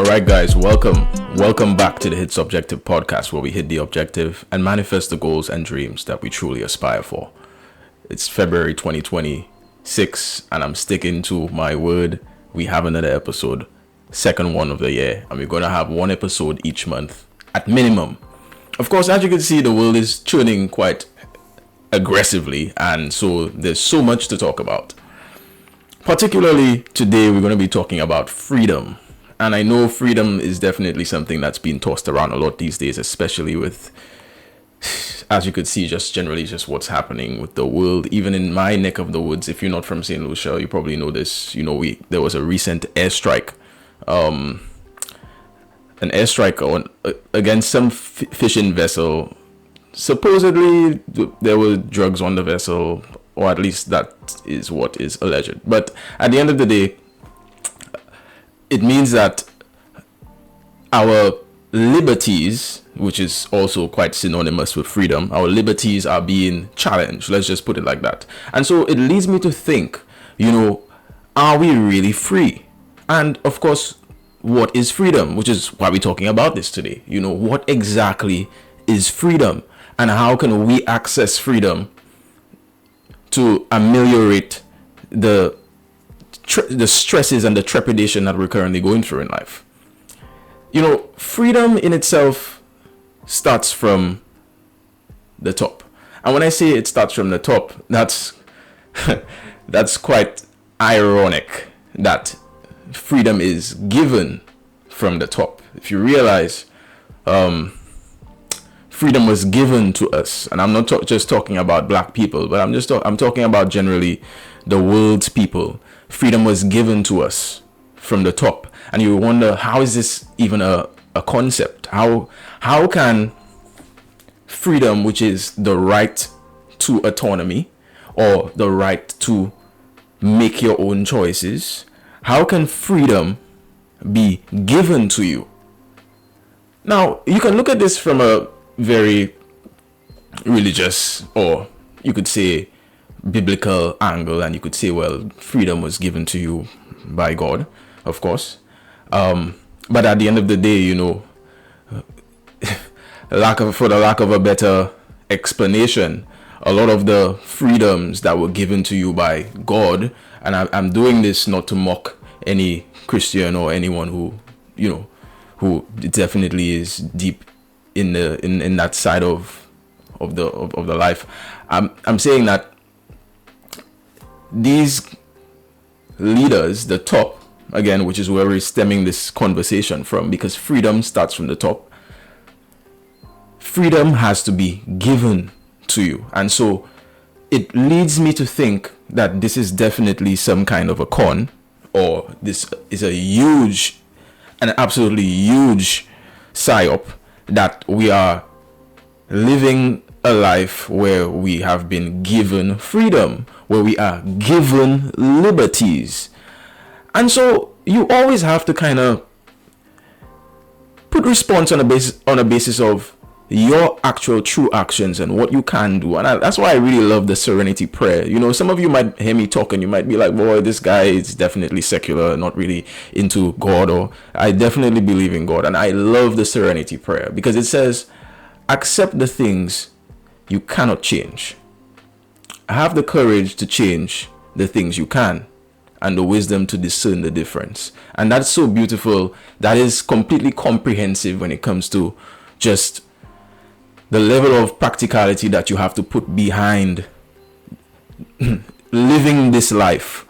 Alright guys, welcome back to the Hit Subjective podcast, where we hit the objective and manifest the goals and dreams that we truly aspire for. It's February 2026 and I'm sticking to my word. We have another episode, second one of the year, and we're going to have one episode each month at minimum. Of course, as you can see, the world is churning quite aggressively, and so there's so much to talk about. Particularly today, we're going to be talking about freedom. And I know freedom is definitely something that's been tossed around a lot these days, especially with, as you could see, just generally just what's happening with the world. Even in my neck of the woods, if you're not from St. Lucia, you probably know this. You know, there was a recent airstrike, an airstrike against some fishing vessel. Supposedly, there were drugs on the vessel, or at least that is what is alleged. But at the end of the day, it means that our liberties, which is also quite synonymous with freedom, our liberties are being challenged. Let's just put it like that. And so it leads me to think, are we really free? And of course, what is freedom? Which is why we're talking about this today. What exactly is freedom? And how can we access freedom to ameliorate the stresses and the trepidation that we're currently going through in life? Freedom in itself starts from the top. And when I say it starts from the top, that's quite ironic that freedom is given from the top. If you realize, freedom was given to us, and I'm not just talking about black people, but I'm talking about generally the world's people. Freedom was given to us from the top, and you wonder, how is this even a concept? How can freedom, which is the right to autonomy or the right to make your own choices, how can freedom be given to you? Now, you can look at this from a very religious, or you could say biblical angle, and you could say, well, freedom was given to you by God, of course. But at the end of the day, for the lack of a better explanation, a lot of the freedoms that were given to you by God, and I'm doing this not to mock any Christian or anyone who definitely is deep in that side of the life. I'm saying that these leaders, the top, again, which is where we're stemming this conversation from, because freedom starts from the top. Freedom has to be given to you. And so it leads me to think that this is definitely some kind of a con, or this is an absolutely huge psyop, that we are living a life where we have been given freedom, where we are given liberties. And so you always have to kind of put response on a basis of your actual true actions and what you can do. And that's why I really love the serenity prayer. Some of you might hear me talk and you might be like, boy, this guy is definitely secular, not really into God, or I definitely believe in God. And I love the serenity prayer because it says, accept the things you cannot change. Have the courage to change the things you can, and the wisdom to discern the difference. And that's so beautiful. That is completely comprehensive when it comes to just the level of practicality that you have to put behind living this life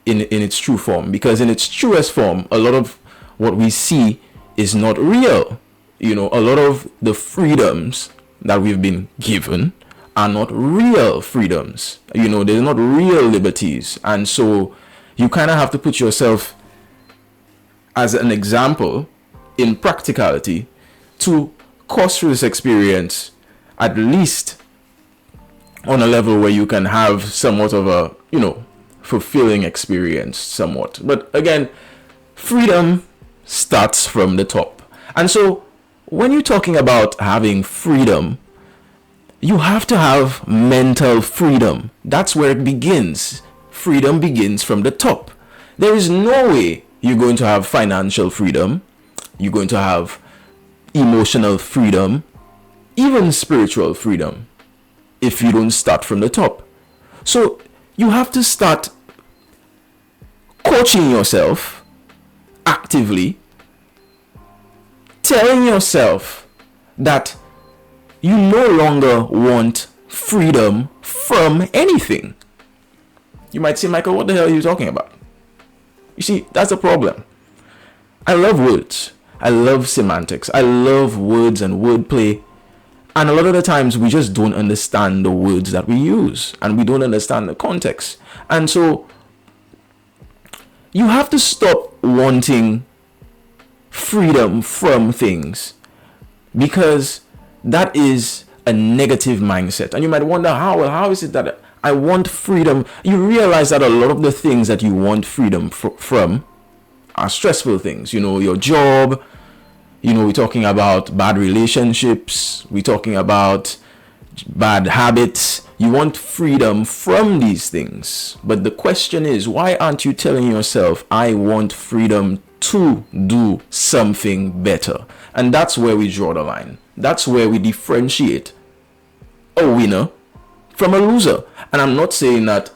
in its true form. Because in its truest form, a lot of what we see is not real. A lot of the freedoms that we've been given are not real freedoms. They're not real liberties. And so you kind of have to put yourself as an example in practicality to course through this experience, at least on a level where you can have somewhat of a, fulfilling experience somewhat. But again, freedom starts from the top. And so when you're talking about having freedom, you have to have mental freedom. That's where it begins. Freedom begins from the top. There is no way you're going to have financial freedom You're going to have emotional freedom, even spiritual freedom, if you don't start from the top. So you have to start coaching yourself actively, telling yourself that you no longer want freedom from anything. You might say, Michael, what the hell are you talking about? You see, that's a problem. I love words. I love semantics. I love words and wordplay. And a lot of the times we just don't understand the words that we use, and we don't understand the context. And so you have to stop wanting freedom from things, because that is a negative mindset. And you might wonder, how is it that I want freedom? You realize that a lot of the things that you want freedom from are stressful things. Your job, we're talking about bad relationships, we're talking about bad habits. You want freedom from these things. But the question is, why aren't you telling yourself, I want freedom to do something better? And that's where we draw the line. That's where we differentiate a winner from a loser. And I'm not saying that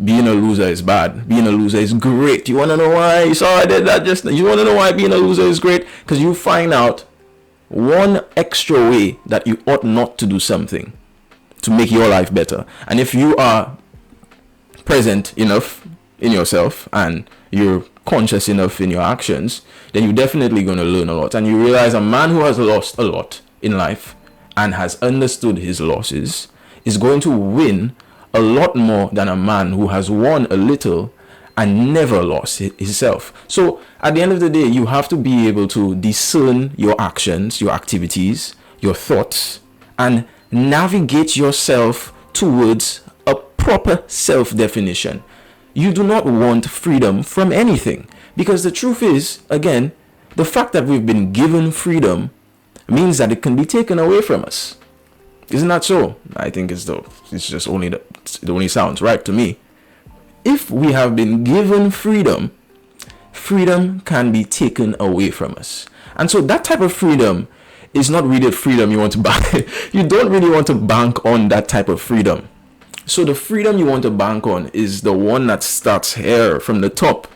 being a loser is bad. Being a loser is great. You want to know why? You saw I did that just now. You want to know why being a loser is great? Because you find out one extra way that you ought not to do something to make your life better. And if you are present enough in yourself and you're conscious enough in your actions, then you're definitely going to learn a lot. And you realize a man who has lost a lot in life and has understood his losses is going to win a lot more than a man who has won a little and never lost himself. So at the end of the day, you have to be able to discern your actions, your activities, your thoughts, and navigate yourself towards a proper self-definition. You do not want freedom from anything, because the truth is, again, the fact that we've been given freedom means that it can be taken away from us. Isn't that so? I think it only sounds right to me. If we have been given freedom, freedom can be taken away from us. And so that type of freedom is not really freedom you want to bank. You don't really want to bank on that type of freedom. So the freedom you want to bank on is the one that starts here from the top.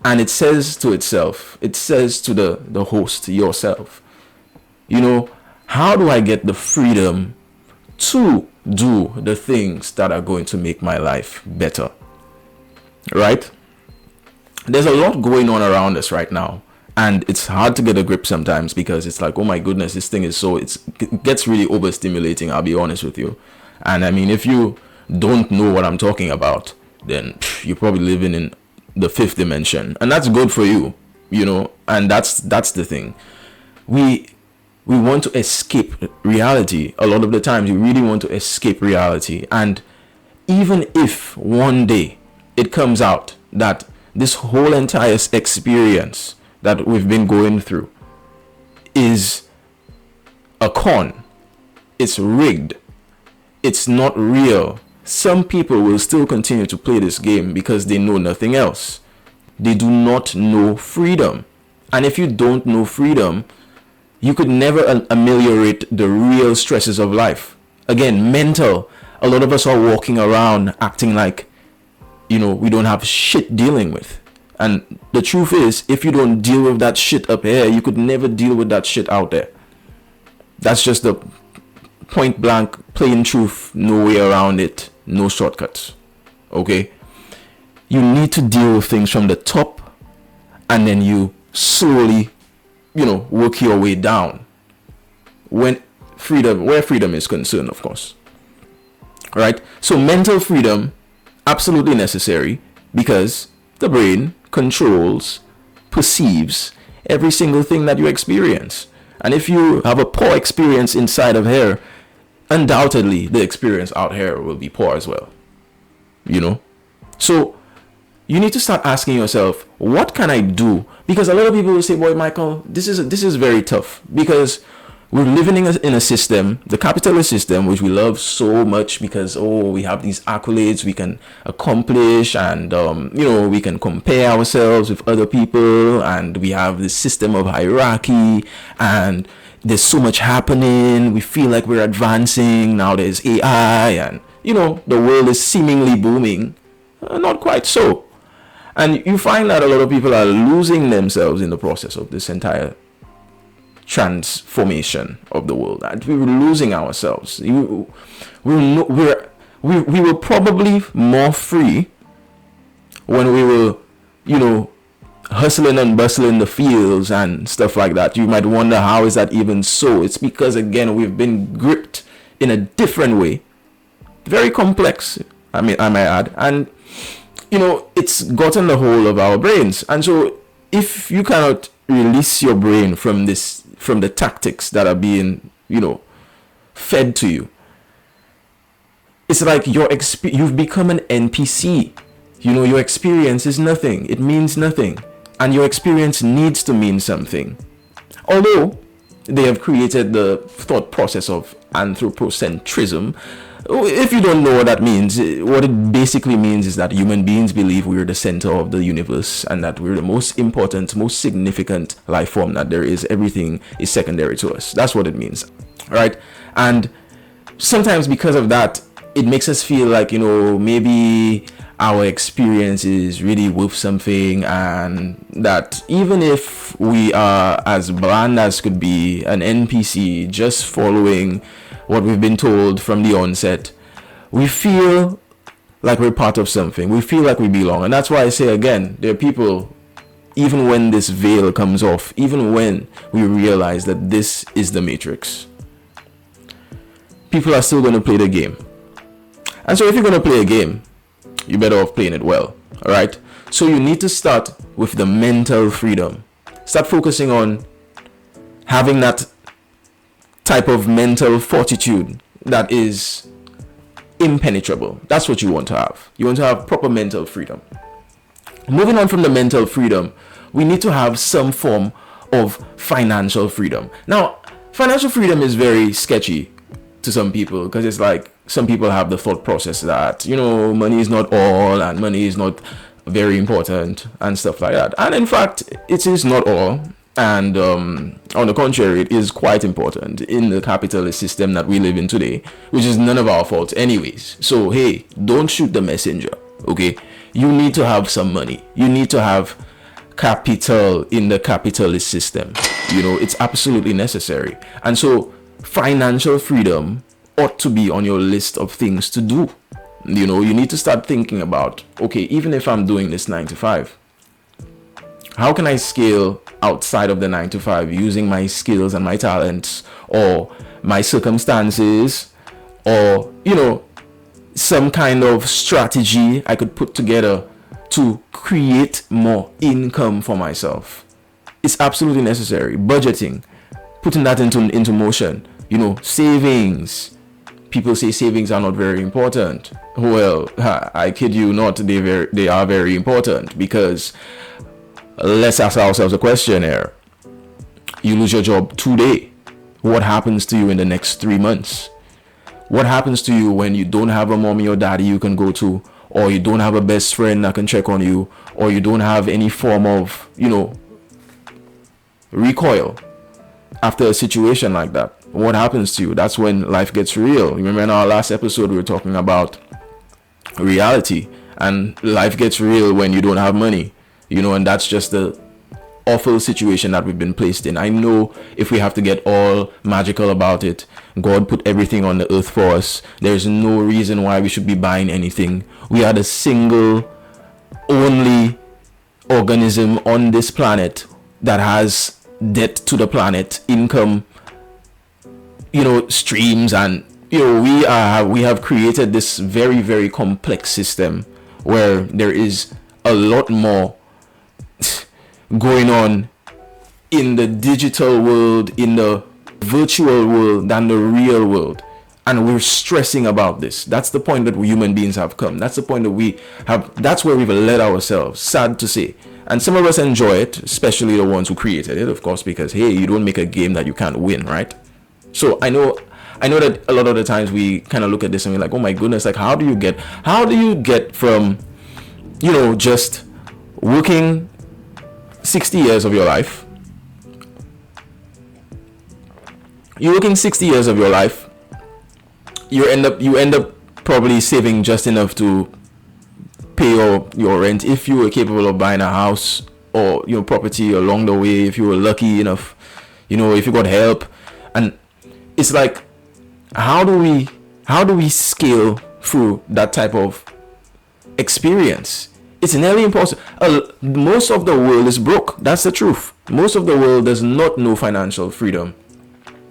And it says to itself, it says to the host, yourself, how do I get the freedom to do the things that are going to make my life better? Right? There's a lot going on around us right now, and it's hard to get a grip sometimes, because it's like, oh my goodness, this thing is it gets really overstimulating, I'll be honest with you. And I mean, if you don't know what I'm talking about, then you're probably living in the fifth dimension, and that's good for you, and that's the thing. We want to escape reality. A lot of the times we really want to escape reality. And even if one day it comes out that this whole entire experience that we've been going through is a con, it's rigged, it's not real, some people will still continue to play this game because they know nothing else. They do not know freedom. And if you don't know freedom, you could never ameliorate the real stresses of life. Again, mental. A lot of us are walking around acting like, we don't have shit dealing with. And the truth is, if you don't deal with that shit up here, you could never deal with that shit out there. That's just the point blank, plain truth. No way around it. No shortcuts. Okay? You need to deal with things from the top, and then you slowly work your way down where freedom is concerned, of course. Right? So mental freedom, absolutely necessary, because the brain controls, perceives every single thing that you experience. And if you have a poor experience inside of here, undoubtedly the experience out here will be poor as well. So you need to start asking yourself, what can I do? Because a lot of people will say, boy, Michael, this is very tough, because we're living in a system, the capitalist system, which we love so much because, we have these accolades we can accomplish, and we can compare ourselves with other people, and we have this system of hierarchy, and there's so much happening. We feel like we're advancing. Now there's AI, and the world is seemingly booming. Not quite so. And you find that a lot of people are losing themselves in the process of this entire transformation of the world. And we were losing ourselves. We were probably more free when we were, hustling and bustling the fields and stuff like that. You might wonder, how is that even so? It's because, again, we've been gripped in a different way. Very complex, I might add. And it's gotten the whole of our brains. And so if you cannot release your brain from the tactics that are being, fed to you, it's like you've become an NPC. Your experience is nothing. It means nothing. And your experience needs to mean something. Although they have created the thought process of anthropocentrism. If you don't know what that means, what it basically means is that human beings believe we're the center of the universe and that we're the most important, most significant life form that there is. Everything is secondary to us. That's what it means, right? And sometimes because of that, it makes us feel like, maybe our experience is really worth something, and that even if we are as bland as could be, an NPC just following what we've been told from the onset, we feel like we're part of something. We feel like we belong. And that's why I say again, there are people, even when this veil comes off, even when we realize that this is the Matrix, people are still going to play the game. And so if you're going to play a game, you better off playing it well. All right. So you need to start with the mental freedom. Start focusing on having that type of mental fortitude that is impenetrable. That's what you want to have. You want to have proper mental freedom. Moving on from the mental freedom, we need to have some form of financial freedom. Now, financial freedom is very sketchy to some people because it's like some people have the thought process that, money is not all and money is not very important and stuff like that. And in fact, it is not all. And on the contrary, it is quite important in the capitalist system that we live in today, which is none of our fault anyways. So, hey, don't shoot the messenger, okay? You need to have some money. You need to have capital in the capitalist system. It's absolutely necessary. And so financial freedom ought to be on your list of things to do. You need to start thinking about, okay, even if I'm doing this 9 to 5, how can I scale outside of the 9 to 5 using my skills and my talents or my circumstances or, some kind of strategy I could put together to create more income for myself? It's absolutely necessary. Budgeting, putting that into motion, savings. People say savings are not very important. Well, I kid you not, they are very important because let's ask ourselves a question here. You lose your job today. What happens to you in the next 3 months? What happens to you when you don't have a mommy or daddy you can go to, or you don't have a best friend that can check on you, or you don't have any form of, recoil after a situation like that? What happens to you? That's when life gets real. Remember in our last episode, we were talking about reality, and life gets real when you don't have money. And that's just the awful situation that we've been placed in. I know if we have to get all magical about it, God put everything on the earth for us. There's no reason why we should be buying anything. We are the single only organism on this planet that has debt to the planet, income, streams, and we have created this very, very complex system where there is a lot more going on in the digital world, in the virtual world than the real world. And we're stressing about this. That's the point that we human beings have come. That's the point that that's where we've led ourselves, sad to say. And some of us enjoy it, especially the ones who created it, of course, because, hey, you don't make a game that you can't win, right? So I know that a lot of the times we kind of look at this and we're like, oh my goodness, like how do you get from, just working 60 years of your life, you're working 60 years of your life, you end up probably saving just enough to pay your rent if you were capable of buying a house or your property along the way, if you were lucky enough, if you got help. And it's like, how do we scale through that type of experience? It's nearly impossible. Most of the world is broke. That's the truth. Most of the world does not know financial freedom.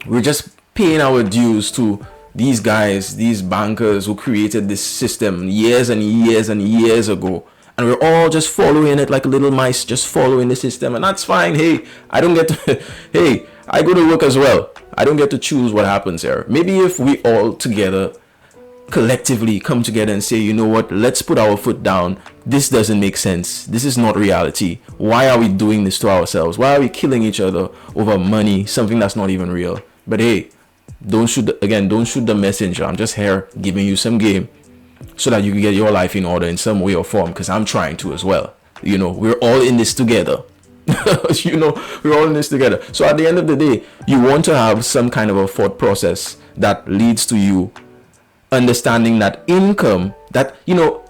We're just paying our dues to these guys, these bankers who created this system years and years and years ago. And we're all just following it like little mice, just following the system. And that's fine. Hey, I don't get to, hey, I go to work as well. I don't get to choose what happens here. Maybe if we all together, collectively come together and say, you know what, let's put our foot down. This doesn't make sense. This is not reality. Why are we doing this to ourselves? Why are we killing each other over money, something that's not even real? But hey, don't shoot the messenger. I'm just here giving you some game so that you can get your life in order in some way or form, because I'm trying to as well. We're all in this together. We're all in this together. So at the end of the day, you want to have some kind of a thought process that leads to you understanding that income, that,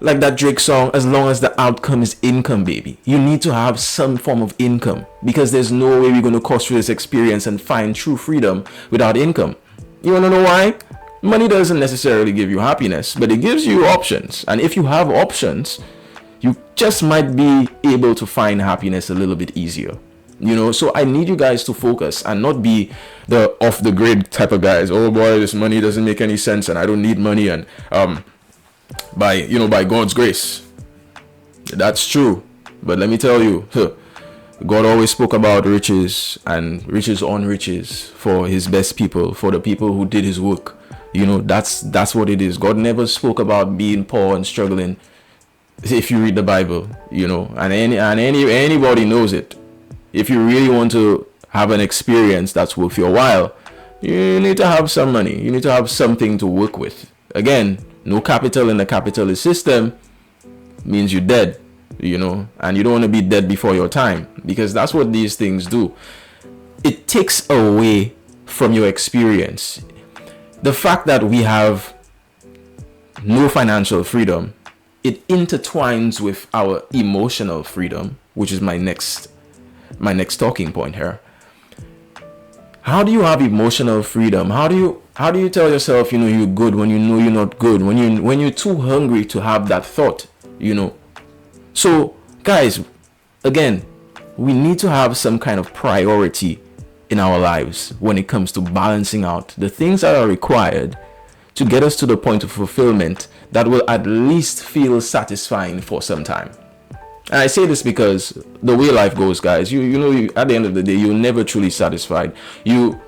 like that Drake song, as long as the outcome is income, baby. You need to have some form of income, because there's no way we're going to coast through this experience and find true freedom without income. You want to know why? Money doesn't necessarily give you happiness, but it gives you options. And if you have options, you just might be able to find happiness a little bit easier. So I need you guys to focus and not be the off the grid type of guys. Oh boy, this money doesn't make any sense and I don't need money, and by God's grace. That's true. But let me tell you, God always spoke about riches and riches on riches for his best people, for the people who did his work. That's what it is. God never spoke about being poor and struggling. If you read the Bible, and anybody knows it. If you really want to have an experience that's worth your while, you need to have some money. You need to have something to work with. Again, no capital in the capitalist system means you're dead, and you don't want to be dead before your time, because that's what these things do. It takes away from your experience. The fact that we have no financial freedom, it intertwines with our emotional freedom, which is my next talking point here. How do you have emotional freedom? How do you tell yourself you're good when you know you're not good, when you're too hungry to have that thought? So guys, again, we need to have some kind of priority in our lives when it comes to balancing out the things that are required to get us to the point of fulfillment that will at least feel satisfying for some time. And I say this because the way life goes, guys, you at the end of the day, you're never truly satisfied. You're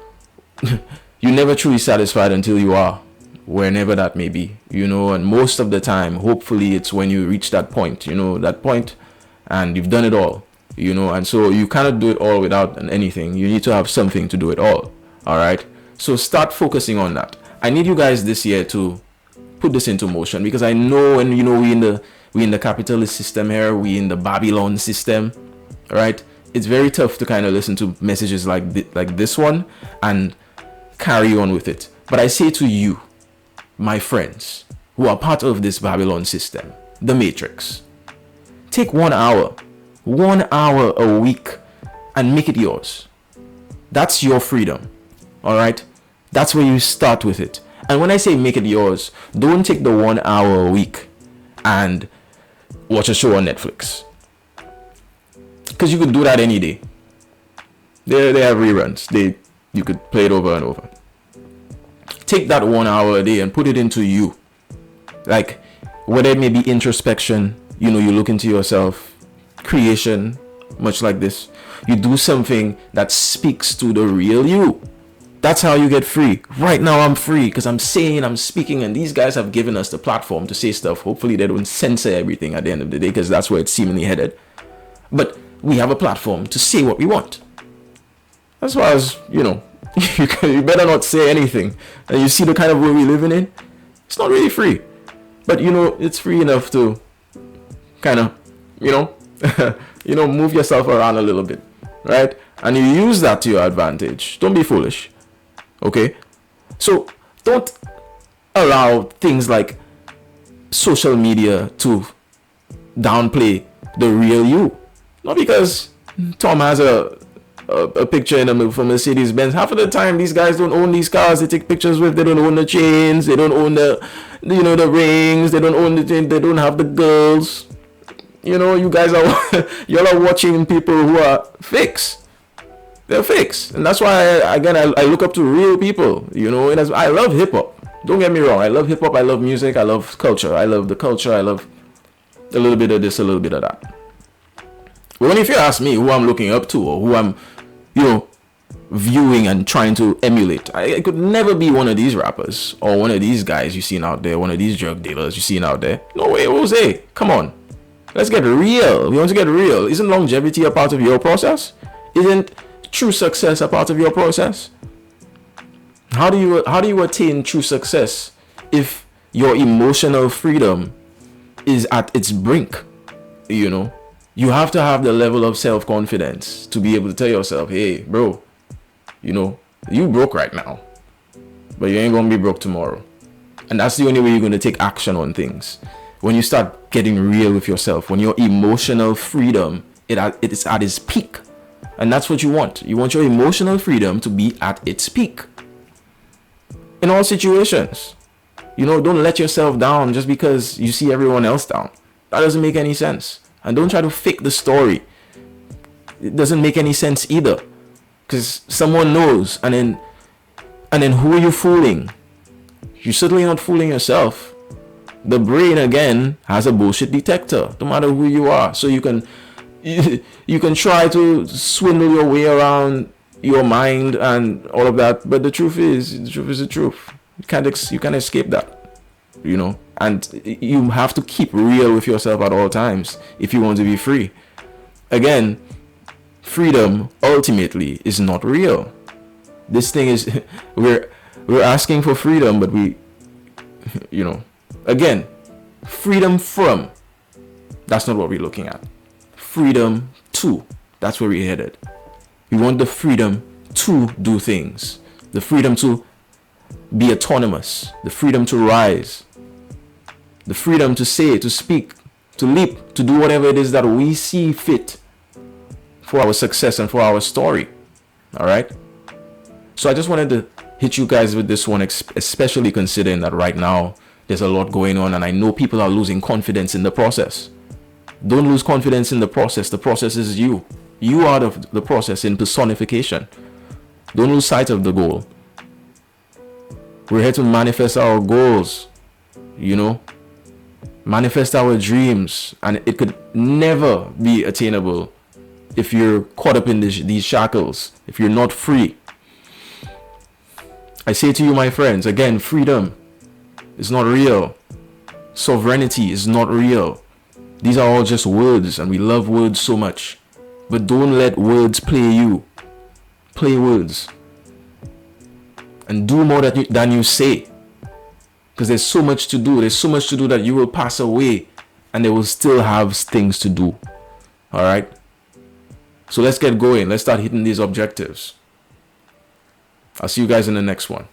never truly satisfied until you are, wherever that may be, and most of the time, hopefully it's when you reach that point, and you've done it all, and so you cannot do it all without anything. You need to have something to do it all right? So start focusing on that. I need you guys this year to put this into motion, because I know, and we in the capitalist system here, we in the Babylon system, right? It's very tough to kind of listen to messages like this one and carry on with it. But I say to you, my friends who are part of this Babylon system, the Matrix, take 1 hour a week and make it yours. That's your freedom, all right? That's where you start with it. And when I say make it yours, don't take the 1 hour a week and watch a show on Netflix, because you could do that any day. They have reruns. You could play it over and over. Take that 1 hour a day and put it into you. Like, whether it may be introspection, you look into yourself, creation, much like this. You do something that speaks to the real you. That's how you get free. Right now I'm free because I'm saying, I'm speaking, and these guys have given us the platform to say stuff. Hopefully they don't censor everything at the end of the day, because that's where it's seemingly headed. But we have a platform to say what we want. As far as, You better not say anything. And you see the kind of world we're living in, it's not really free. But it's free enough to kind of, move yourself around a little bit, right? And you use that to your advantage. Don't be foolish. Okay? So don't allow things like social media to downplay the real you. Not because Tom has a picture in from Mercedes Benz. Half of the time, these guys don't own these cars. They take pictures with. They don't own the chains. They don't own the rings. They don't own they don't have the girls. You guys are y'all are watching people who are fakes. They're fakes, and that's why I look up to real people. And I love hip hop. Don't get me wrong. I love hip hop. I love music. I love culture. I love the culture. I love a little bit of this, a little bit of that. Well, if you ask me who I'm looking up to or who I'm, viewing and trying to emulate, I could never be one of these rappers or one of these guys you seen out there, one of these drug dealers you seen out there. No way, Jose. Come on. Let's get real. We want to get real. Isn't longevity a part of your process? Isn't true success a part of your process? How do you attain true success if your emotional freedom is at its brink? You have to have the level of self-confidence to be able to tell yourself, hey, bro, you broke right now, but you ain't going to be broke tomorrow. And that's the only way you're going to take action on things. When you start getting real with yourself, when your emotional freedom it's at its peak. And that's what you want. You want your emotional freedom to be at its peak. In all situations. Don't let yourself down just because you see everyone else down. That doesn't make any sense. And don't try to fake the story. It doesn't make any sense either. Because someone knows. And then who are you fooling? You're certainly not fooling yourself. The brain, again, has a bullshit detector. No matter who you are. So you can try to swindle your way around your mind and all of that. But the truth is the truth. You can't escape that. And you have to keep real with yourself at all times if you want to be free. Again, freedom ultimately is not real. This thing is we're asking for freedom, but we again, freedom from, that's not what we're looking at. Freedom to, that's where we're headed. We want the freedom to do things, the freedom to be autonomous, the freedom to rise, the freedom to say, to speak, to leap, to do whatever it is that we see fit for our success and for our story. All right. So I just wanted to hit you guys with this one, especially considering that right now there's a lot going on and I know people are losing confidence in the process. Don't lose confidence in the process. The process is you. You are the process in personification. Don't lose sight of the goal. We're here to manifest our goals, manifest our dreams, and it could never be attainable if you're caught up in these shackles, if you're not free. I say to you, my friends, again, freedom is not real. Sovereignty is not real. These are all just words, and we love words so much. But don't let words play you. Play words. And do more than you say. Because there's so much to do. There's so much to do that you will pass away and they will still have things to do. All right? So let's get going. Let's start hitting these objectives. I'll see you guys in the next one.